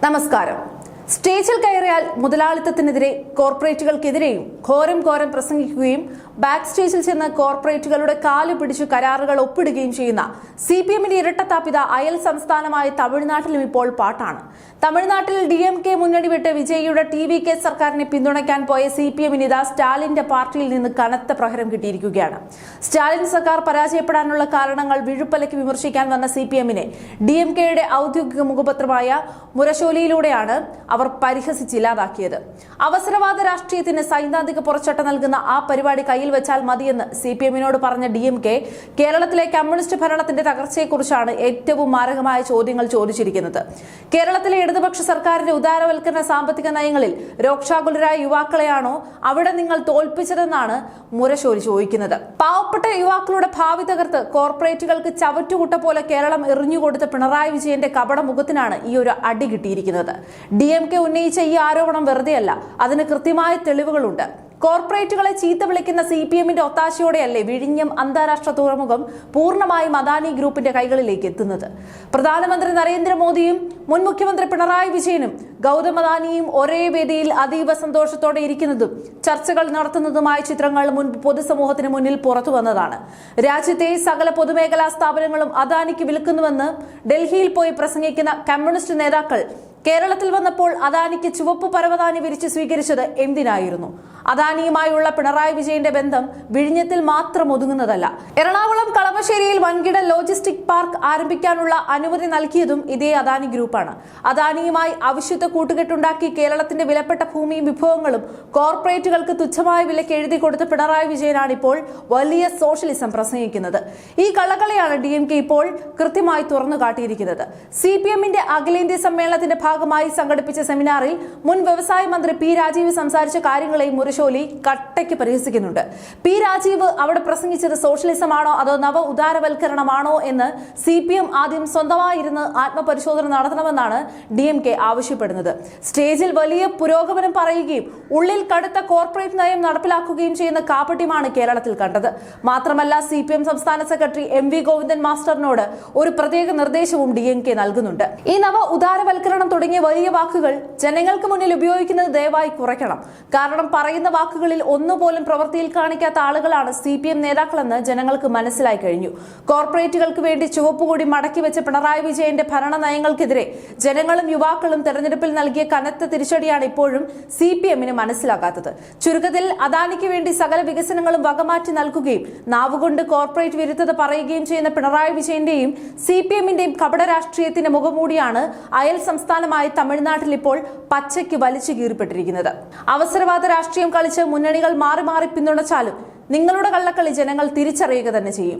നമസ്കാരം. സ്റ്റേജിൽ കയറിയാൽ മുതലാളിത്തത്തിനെതിരെ കോർപ്പറേറ്റുകൾക്കെതിരെയും ഘോരം പ്രസംഗിക്കുകയും ബാക്ക് സ്റ്റേജിൽ ചെന്ന് കോർപ്പറേറ്റുകളുടെ കാല് പിടിച്ചു കരാറുകൾ ഒപ്പിടുകയും ചെയ്യുന്ന CPM-ന്റെ ഇരട്ടത്താപ്പിത അയൽ സംസ്ഥാനമായ തമിഴ്നാട്ടിലും ഇപ്പോൾ പാട്ടാണ്. തമിഴ്നാട്ടിൽ DMK മുന്നണി വിട്ട് വിജയിയുടെ TVK സർക്കാരിനെ പിന്തുണയ്ക്കാൻ പോയ CPM-ന് ഇതാ സ്റ്റാലിന്റെ പാർട്ടിയിൽ നിന്ന് കനത്ത പ്രഹരം കിട്ടിയിരിക്കുകയാണ്. സ്റ്റാലിൻ സർക്കാർ പരാജയപ്പെടാനുള്ള കാരണങ്ങൾ വിഴുപ്പലയ്ക്ക് വിമർശിക്കാൻ വന്ന CPM-നെ DMK-യുടെ ഔദ്യോഗിക മുഖപത്രമായ മുരശോലിയിലൂടെയാണ് അവർ പരിഹസിച്ചില്ലാതാക്കിയത്. അവസരവാദ രാഷ്ട്രീയത്തിന് സൈദ്ധാന്തിക പുറച്ചട്ട നൽകുന്ന ആ പരിപാടി കയ്യിൽ വെച്ചാൽ മതിയെന്ന് CPM-നോട് പറഞ്ഞ DMK കേരളത്തിലെ കമ്മ്യൂണിസ്റ്റ് ഭരണത്തിന്റെ തകർച്ചയെക്കുറിച്ചാണ് ഏറ്റവും മാരകമായ ചോദ്യങ്ങൾ ചോദിച്ചിരിക്കുന്നത്. കേരളത്തിലെ ഇടതുപക്ഷ സർക്കാരിന്റെ ഉദാരവൽക്കരണ സാമ്പത്തിക നയങ്ങളിൽ രോക്ഷാകുലരായ യുവാക്കളെയാണോ അവിടെ നിങ്ങൾ തോൽപ്പിച്ചതെന്നാണ് മുരശോലി ചോദിക്കുന്നത്. പാവപ്പെട്ട യുവാക്കളുടെ ഭാവി തകർത്ത് കോർപ്പറേറ്റുകൾക്ക് ചവറ്റുകുട്ട പോലെ കേരളം എറിഞ്ഞുകൊടുത്ത പിണറായി വിജയന്റെ കപട മുഖത്തിനാണ് ഈ ഒരു അടി കിട്ടിയിരിക്കുന്നത്. DMK ഉന്നയിച്ച ഈ ആരോപണം വെറുതെയല്ല, അതിന് കൃത്യമായ തെളിവുകളുണ്ട്. കോർപ്പറേറ്റുകളെ ചീത്ത വിളിക്കുന്ന CPM-ന്റെ ഒത്താശയോടെയല്ലേ വിഴിഞ്ഞം അന്താരാഷ്ട്ര തുറമുഖം പൂർണ്ണമായും അദാനി ഗ്രൂപ്പിന്റെ കൈകളിലേക്ക് എത്തുന്നത്. പ്രധാനമന്ത്രി നരേന്ദ്രമോദിയും മുൻ മുഖ്യമന്ത്രി പിണറായി വിജയനും ഗൗതം അദാനിയും ഒരേ വേദിയിൽ അതീവ സന്തോഷത്തോടെ ഇരിക്കുന്നതും ചർച്ചകൾ നടത്തുന്നതുമായ ചിത്രങ്ങൾ മുൻപ് പൊതുസമൂഹത്തിന് മുന്നിൽ പുറത്തു വന്നതാണ്. രാജ്യത്തെ സകല പൊതുമേഖലാ സ്ഥാപനങ്ങളും അദാനിക്ക് വിൽക്കുന്നുവെന്ന് ഡൽഹിയിൽ പോയി പ്രസംഗിക്കുന്ന കമ്മ്യൂണിസ്റ്റ് നേതാക്കൾ കേരളത്തിൽ വന്നപ്പോൾ അദാനിക്ക് ചുവപ്പ് പരവതാനി വിരിച്ച് സ്വീകരിച്ചത് എന്തിനായിരുന്നു? അദാനിയുമായുള്ള പിണറായി വിജയന്റെ ബന്ധം വിഴിഞ്ഞത്തിൽ മാത്രം ഒതുങ്ങുന്നതല്ല. എറണാകുളം കളമശ്ശേരിയിൽ വൻകിട ലോജിസ്റ്റിക് പാർക്ക് ആരംഭിക്കാനുള്ള അനുമതി നൽകിയതും ഇതേ അദാനി ഗ്രൂപ്പാണ്. അദാനിയുമായി അവിശുദ്ധ കൂട്ടുകെട്ടുണ്ടാക്കി കേരളത്തിന്റെ വിലപ്പെട്ട ഭൂമിയും വിഭവങ്ങളും കോർപ്പറേറ്റുകൾക്ക് തുച്ഛമായ വിലയ്ക്ക് എഴുതി കൊടുത്ത പിണറായി വിജയനാണ് ഇപ്പോൾ വലിയ സോഷ്യലിസം പ്രസംഗിക്കുന്നത്. ഈ കള്ളക്കളിയാണ് DMK ഇപ്പോൾ കൃത്യമായി തുറന്നു കാട്ടിയിരിക്കുന്നത്. CPM-ന്റെ അഖിലേന്ത്യാ സമ്മേളനത്തിന്റെ ഭാഗമായി സംഘടിപ്പിച്ച സെമിനാറിൽ മുൻ വ്യവസായ മന്ത്രി P. രാജീവ് സംസാരിച്ച കാര്യങ്ങളെയും മുരശോലി കട്ടയ്ക്ക് പരിഹസിക്കുന്നുണ്ട്. P. രാജീവ് അവിടെ പ്രസംഗിച്ചത് സോഷ്യലിസമാണോ അതോ നവ ഉദാരവൽക്കരണമാണോ എന്ന് CPM ആദ്യം സ്വന്തമായിരുന്ന് ആത്മപരിശോധന നടത്തണമെന്നാണ് DMK ആവശ്യപ്പെടുന്നത്. സ്റ്റേജിൽ വലിയ പുരോഗമനം പറയുകയും ഉള്ളിൽ കടുത്ത കോർപ്പറേറ്റ് നയം നടപ്പിലാക്കുകയും ചെയ്യുന്ന കാപട്യമാണ് കേരളത്തിൽ കണ്ടത്. മാത്രമല്ല CPM സംസ്ഥാന സെക്രട്ടറി MV ഗോവിന്ദൻ മാസ്റ്ററിനോട് ഒരു പ്രത്യേക നിർദ്ദേശവും DMK നൽകുന്നുണ്ട്. ഈ നവ ഉദാരവൽക്കരണം തുടങ്ങിയ വലിയ വാക്കുകൾ ജനങ്ങൾക്ക് മുന്നിൽ ഉപയോഗിക്കുന്നത് ദയവായി കുറയ്ക്കണം. കാരണം പറയുന്ന വാക്കുകളിൽ ഒന്നുപോലും പ്രവൃത്തിയിൽ കാണിക്കാത്ത ആളുകളാണ് CPM നേതാക്കളെന്ന് ജനങ്ങൾക്ക് മനസ്സിലായി കഴിഞ്ഞു. കോർപ്പറേറ്റുകൾക്ക് വേണ്ടി ചുവപ്പുകൂടി മടക്കി വെച്ച പിണറായി വിജയന്റെ ഭരണ നയങ്ങൾക്കെതിരെ ജനങ്ങളും യുവാക്കളും തെരഞ്ഞെടുപ്പിൽ നൽകിയ കനത്ത തിരിച്ചടിയാണ് ഇപ്പോഴും CPM-ന് മനസ്സിലാകാത്തത്. ചുരുക്കത്തിൽ അദാനിക്ക് വേണ്ടി സകല വികസനങ്ങളും വകമാറ്റി നൽകുകയും നാവുകൊണ്ട് കോർപ്പറേറ്റ് വിരുദ്ധത പറയുകയും ചെയ്യുന്ന പിണറായി വിജയന്റെയും CPM-ന്റെയും കപട രാഷ്ട്രീയത്തിന്റെ മുഖംമൂടിയാണ് അയൽ സംസ്ഥാനമായ തമിഴ്നാട്ടിൽ ഇപ്പോൾ പച്ചയ്ക്ക് വലിച്ചു കീറിപ്പെട്ടിരിക്കുന്നത്. അവസരവാദ രാഷ്ട്രീയം കളിച്ച് മുന്നണികൾ മാറി പിന്തുണച്ചാലും നിങ്ങളുടെ കള്ളക്കളി ജനങ്ങൾ തിരിച്ചറിയുക തന്നെ ചെയ്യും.